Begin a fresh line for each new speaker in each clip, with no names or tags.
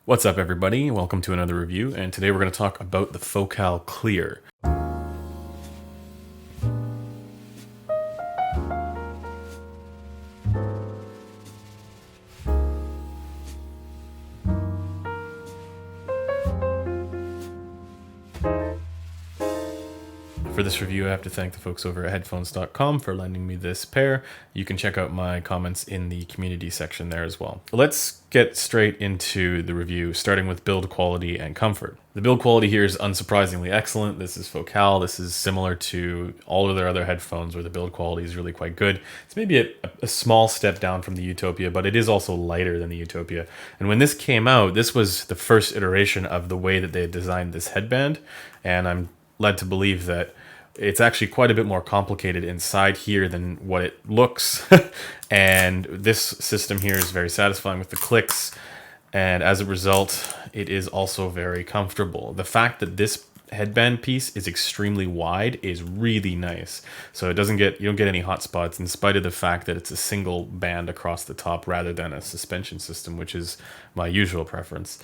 What's up, everybody? Welcome to another review, and today we're going to talk about the Focal Clear. For this review, I have to thank the folks over at headphones.com for lending me this pair. You can check out my comments in the community section there as well. Let's get straight into the review, starting with build quality and comfort. The build quality here is unsurprisingly excellent. This is Focal. This is similar to all of their other headphones where the build quality is really quite good. It's maybe a small step down from the Utopia, but it is also lighter than the Utopia. And when this came out, this was the first iteration of the way that they had designed this headband, and I'm led to believe that it's actually quite a bit more complicated inside here than what it looks. And this system here is very satisfying with the clicks, and as a result, it is also very comfortable. The fact that this headband piece is extremely wide is really nice. So you don't get any hot spots in spite of the fact that it's a single band across the top rather than a suspension system, which is my usual preference.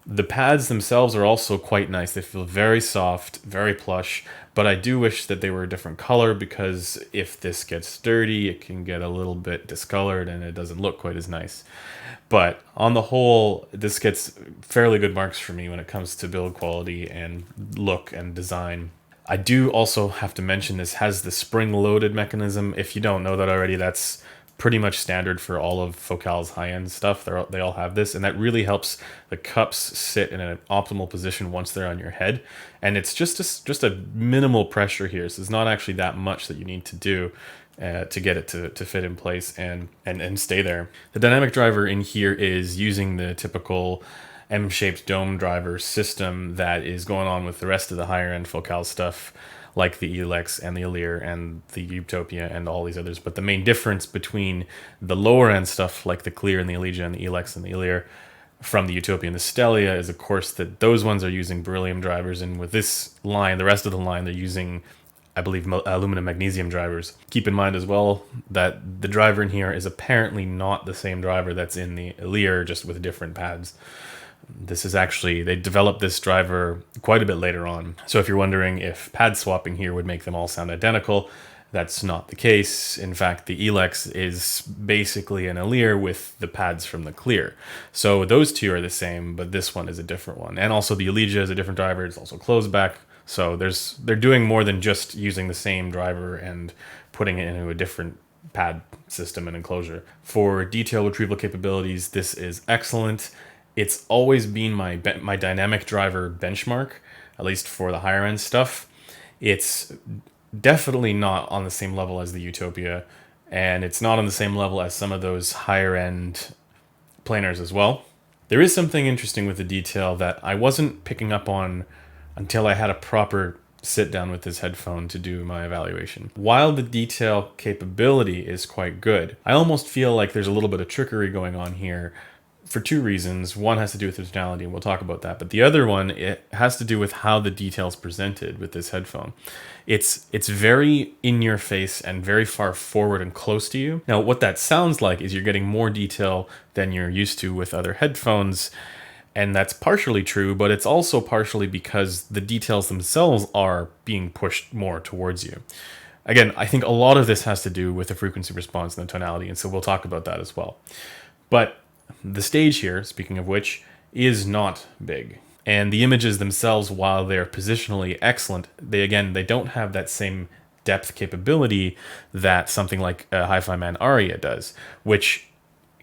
The pads themselves are also quite nice. They feel very soft, very plush, but I do wish that they were a different color because if this gets dirty, it can get a little bit discolored and it doesn't look quite as nice. But on the whole, this gets fairly good marks for me when it comes to build quality and look and design. I do also have to mention this has the spring-loaded mechanism. If you don't know that already, that's pretty much standard for all of Focal's high-end stuff. They all have this, and that really helps the cups sit in an optimal position once they're on your head. And it's just a minimal pressure here, so it's not actually that much that you need to do to get it to fit in place and stay there. The dynamic driver in here is using the typical M-shaped dome driver system that is going on with the rest of the higher-end Focal stuff, like the Elex and the Alere and the Utopia and all these others. But the main difference between the lower end stuff like the Clear and the Elegia and the Elex and the Alere from the Utopia and the Stellia is, of course, that those ones are using beryllium drivers, and with this line, the rest of the line, they're using, I believe, aluminum magnesium drivers. Keep in mind as well that the driver in here is apparently not the same driver that's in the Alere, just with different pads. This is actually, they developed this driver quite a bit later on. So if you're wondering if pad swapping here would make them all sound identical, that's not the case. In fact, the Elex is basically an Alere with the pads from the Clear. So those two are the same, but this one is a different one. And also the Elegia is a different driver. It's also closed back. So they're doing more than just using the same driver and putting it into a different pad system and enclosure. For detail retrieval capabilities, this is excellent. It's always been my dynamic driver benchmark, at least for the higher end stuff. It's definitely not on the same level as the Utopia, and it's not on the same level as some of those higher end planers as well. There is something interesting with the detail that I wasn't picking up on until I had a proper sit down with this headphone to do my evaluation. While the detail capability is quite good, I almost feel like there's a little bit of trickery going on here for two reasons. One has to do with the tonality, and we'll talk about that. But the other one, it has to do with how the detail's presented with this headphone. It's very in your face and very far forward and close to you. Now, what that sounds like is you're getting more detail than you're used to with other headphones. And that's partially true, but it's also partially because the details themselves are being pushed more towards you. Again, I think a lot of this has to do with the frequency response and the tonality, and so we'll talk about that as well. But the stage here, speaking of which, is not big. And the images themselves, while they're positionally excellent, they don't have that same depth capability that something like a Hi-Fi Man Aria does, which,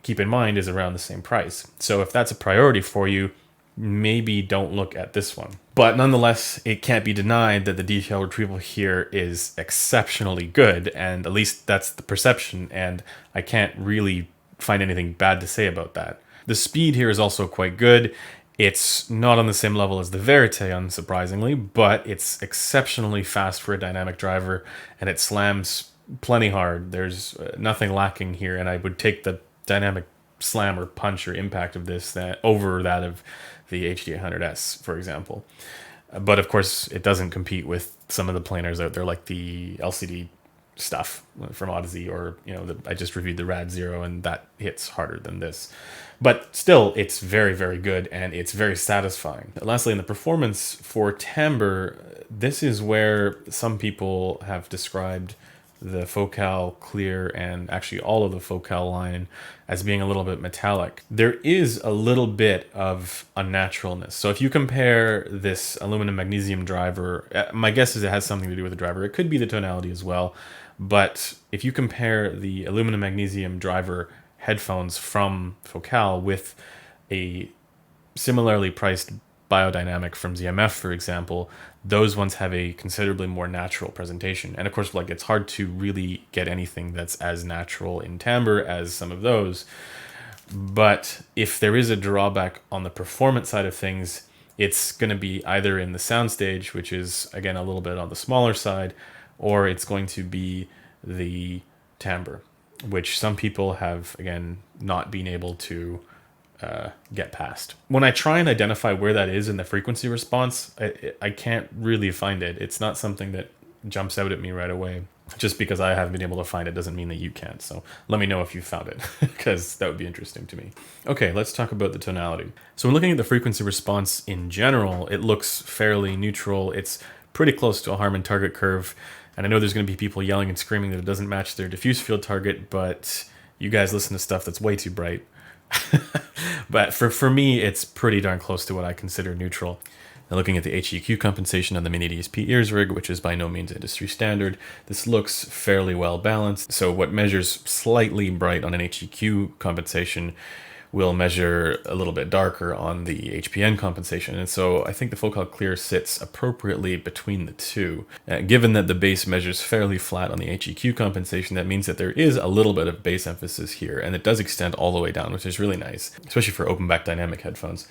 keep in mind, is around the same price. So if that's a priority for you, maybe don't look at this one. But nonetheless, it can't be denied that the detail retrieval here is exceptionally good, and at least that's the perception, and I can't really find anything bad to say about that. The speed here is also quite good. It's not on the same level as the Verite, unsurprisingly, but it's exceptionally fast for a dynamic driver, and it slams plenty hard. There's nothing lacking here, and I would take the dynamic slam or punch or impact of this over that of the HD800S, for example. But of course, it doesn't compete with some of the planers out there, like the LCD stuff from Odyssey, or I just reviewed the Rad Zero, and that hits harder than this. But still, it's very, very good, and it's very satisfying. Lastly, in the performance for timbre, this is where some people have described the Focal Clear, and actually all of the Focal line, as being a little bit metallic. There is a little bit of unnaturalness. So if you compare this aluminum magnesium driver, my guess is it has something to do with the driver. It could be the tonality as well. But if you compare the aluminum magnesium driver headphones from Focal with a similarly priced biodynamic from ZMF, for example, those ones have a considerably more natural presentation. And of course, like, it's hard to really get anything that's as natural in timbre as some of those. But if there is a drawback on the performance side of things, it's going to be either in the soundstage, which is, again, a little bit on the smaller side, or it's going to be the timbre, which some people have, again, not been able to get past. When I try and identify where that is in the frequency response, I can't really find it. It's not something that jumps out at me right away. Just because I haven't been able to find it doesn't mean that you can't. So let me know if you found it, because that would be interesting to me. Okay, let's talk about the tonality. So when looking at the frequency response in general, it looks fairly neutral. It's pretty close to a Harman target curve. And I know there's going to be people yelling and screaming that it doesn't match their diffuse field target, but you guys listen to stuff that's way too bright. But for me, it's pretty darn close to what I consider neutral. Now, looking at the HEQ compensation on the Mini DSP ears rig, which is by no means industry standard, this looks fairly well balanced. So what measures slightly bright on an HEQ compensation will measure a little bit darker on the HPN compensation. And so I think the Focal Clear sits appropriately between the two. Given that the bass measures fairly flat on the HEQ compensation, that means that there is a little bit of bass emphasis here, and it does extend all the way down, which is really nice, especially for open back dynamic headphones.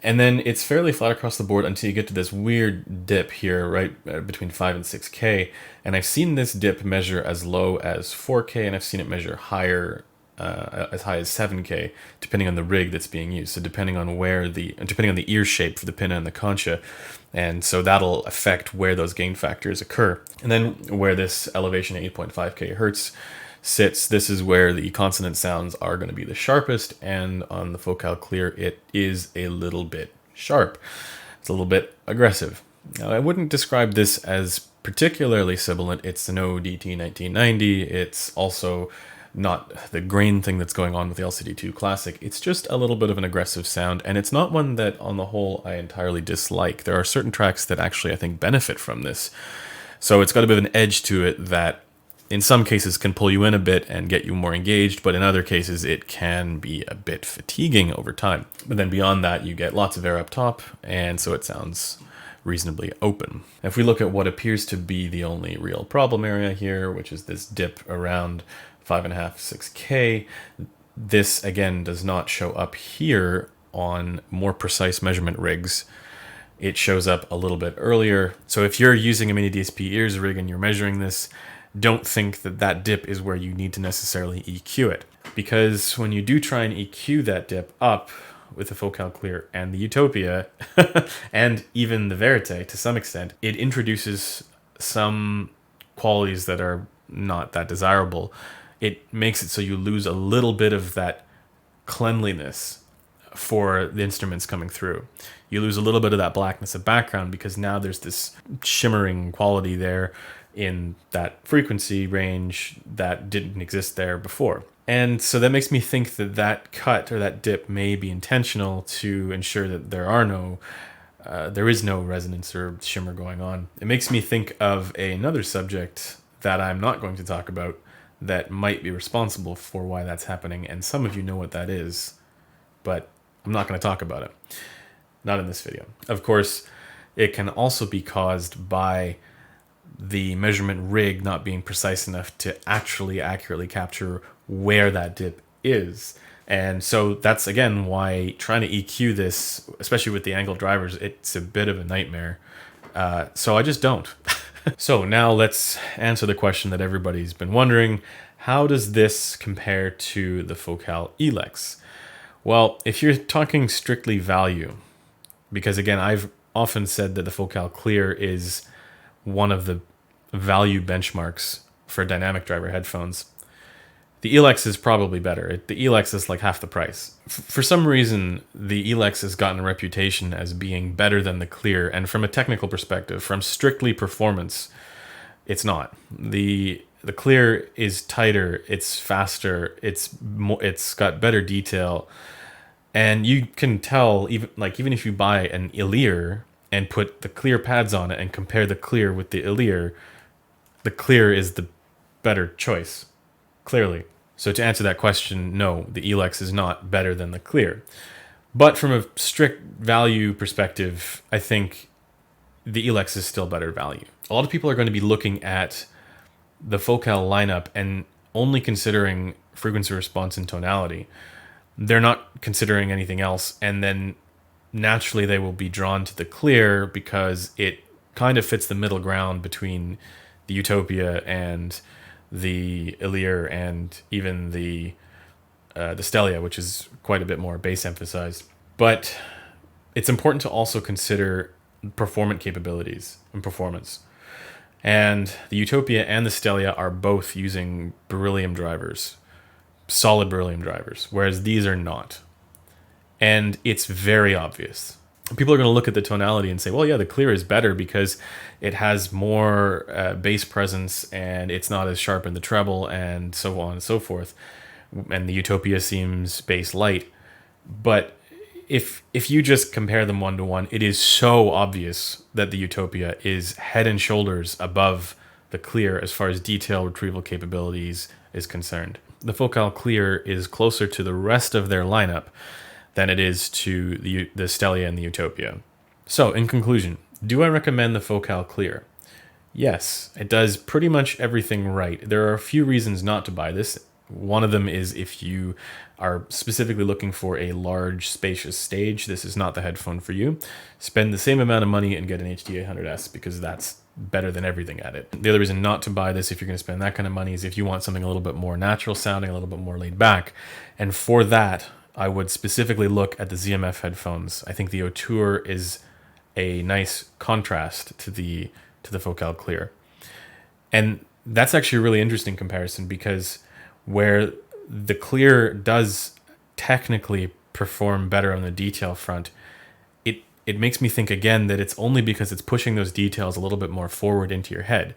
And then it's fairly flat across the board until you get to this weird dip here, right between 5 and 6K. And I've seen this dip measure as low as 4K, and I've seen it measure higher, as high as 7K, depending on the rig that's being used. So depending on the ear shape for the pinna and the concha, and so that'll affect where those gain factors occur. And then where this elevation at 8.5K hertz sits, this is where the consonant sounds are going to be the sharpest, and on the Focal Clear, it is a little bit sharp. It's a little bit aggressive. Now, I wouldn't describe this as particularly sibilant. It's no DT1990. It's also not the grain thing that's going on with the LCD2 Classic. It's just a little bit of an aggressive sound, and it's not one that, on the whole, I entirely dislike. There are certain tracks that actually, I think, benefit from this. So it's got a bit of an edge to it that, in some cases, can pull you in a bit and get you more engaged, but in other cases, it can be a bit fatiguing over time. But then beyond that, you get lots of air up top, and so it sounds reasonably open. If we look at what appears to be the only real problem area here, which is this dip around 5.5, 6K, this again does not show up here on more precise measurement rigs. It shows up a little bit earlier. So if you're using a Mini DSP ears rig and you're measuring this, don't think that that dip is where you need to necessarily EQ it. Because when you do try and EQ that dip up with the Focal Clear and the Utopia, and even the Verite to some extent, it introduces some qualities that are not that desirable. It makes it so you lose a little bit of that cleanliness for the instruments coming through. You lose a little bit of that blackness of background, because now there's this shimmering quality there in that frequency range that didn't exist there before. And so that makes me think that that cut or that dip may be intentional to ensure that there is no resonance or shimmer going on. It makes me think of another subject that I'm not going to talk about that might be responsible for why that's happening, and some of you know what that is, but I'm not going to talk about it. Not in this video. Of course, it can also be caused by the measurement rig not being precise enough to actually accurately capture where that dip is. And so that's, again, why trying to EQ this, especially with the angled drivers, it's a bit of a nightmare. So I just don't. So now let's answer the question that everybody's been wondering. How does this compare to the Focal Elex? Well, if you're talking strictly value, because again, I've often said that the Focal Clear is one of the value benchmarks for dynamic driver headphones. The Elex is probably better. The Elex is like half the price. For some reason, the Elex has gotten a reputation as being better than the Clear, and from a technical perspective, from strictly performance, it's not. The Clear is tighter, it's faster, it's got better detail, and you can tell even if you buy an Ear and put the Clear pads on it and compare the Clear with the Ear is the better choice, clearly. So to answer that question, no, the Elex is not better than the Clear. But from a strict value perspective, I think the Elex is still better value. A lot of people are going to be looking at the Focal lineup and only considering frequency response and tonality. They're not considering anything else, and then naturally they will be drawn to the Clear because it kind of fits the middle ground between the Utopia and the Ear and even the Stellia, which is quite a bit more bass emphasized. But it's important to also consider performant capabilities and performance. And the Utopia and the Stellia are both using beryllium drivers, solid beryllium drivers, whereas these are not. And it's very obvious. People are going to look at the tonality and say, well, yeah, the Clear is better because it has more bass presence and it's not as sharp in the treble and so on and so forth. And the Utopia seems bass light. But if you just compare them one-to-one, it is so obvious that the Utopia is head and shoulders above the Clear as far as detail retrieval capabilities is concerned. The Focal Clear is closer to the rest of their lineup than it is to the Stellia and the Utopia. So, in conclusion, do I recommend the Focal Clear? Yes, it does pretty much everything right. There are a few reasons not to buy this. One of them is if you are specifically looking for a large, spacious stage, this is not the headphone for you. Spend the same amount of money and get an HD800S because that's better than everything at it. The other reason not to buy this if you're going to spend that kind of money is if you want something a little bit more natural sounding, a little bit more laid back. And for that, I would specifically look at the ZMF headphones. I think the Auteur is a nice contrast to the Focal Clear. And that's actually a really interesting comparison because where the Clear does technically perform better on the detail front, it makes me think again that it's only because it's pushing those details a little bit more forward into your head,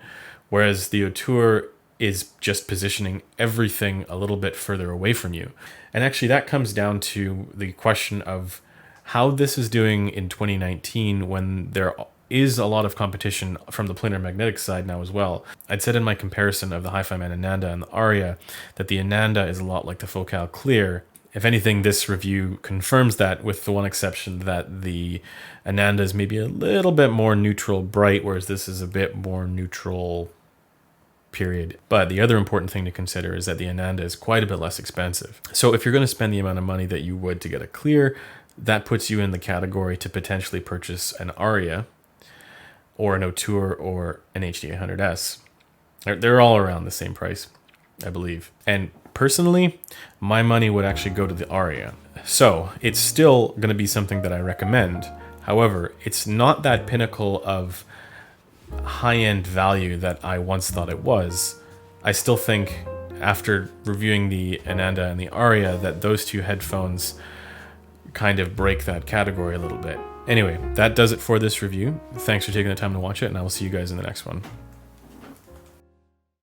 whereas the Auteur is just positioning everything a little bit further away from you. And actually that comes down to the question of how this is doing in 2019 when there is a lot of competition from the planar magnetic side now as well. I'd said in my comparison of the Hi-Fi Man Ananda and the Aria that the Ananda is a lot like the Focal Clear. If anything, this review confirms that, with the one exception that the Ananda is maybe a little bit more neutral bright, whereas this is a bit more neutral period. But the other important thing to consider is that the Ananda is quite a bit less expensive. So if you're going to spend the amount of money that you would to get a Clear, that puts you in the category to potentially purchase an Aria or an Auteur or an HD800S. They're all around the same price, I believe. And personally, my money would actually go to the Aria. So it's still going to be something that I recommend. However, it's not that pinnacle of high-end value that I once thought it was. I still think, after reviewing the Ananda and the Aria, that those two headphones kind of break that category a little bit. Anyway, that does it for this review. Thanks for taking the time to watch it, and I will see you guys in the next one.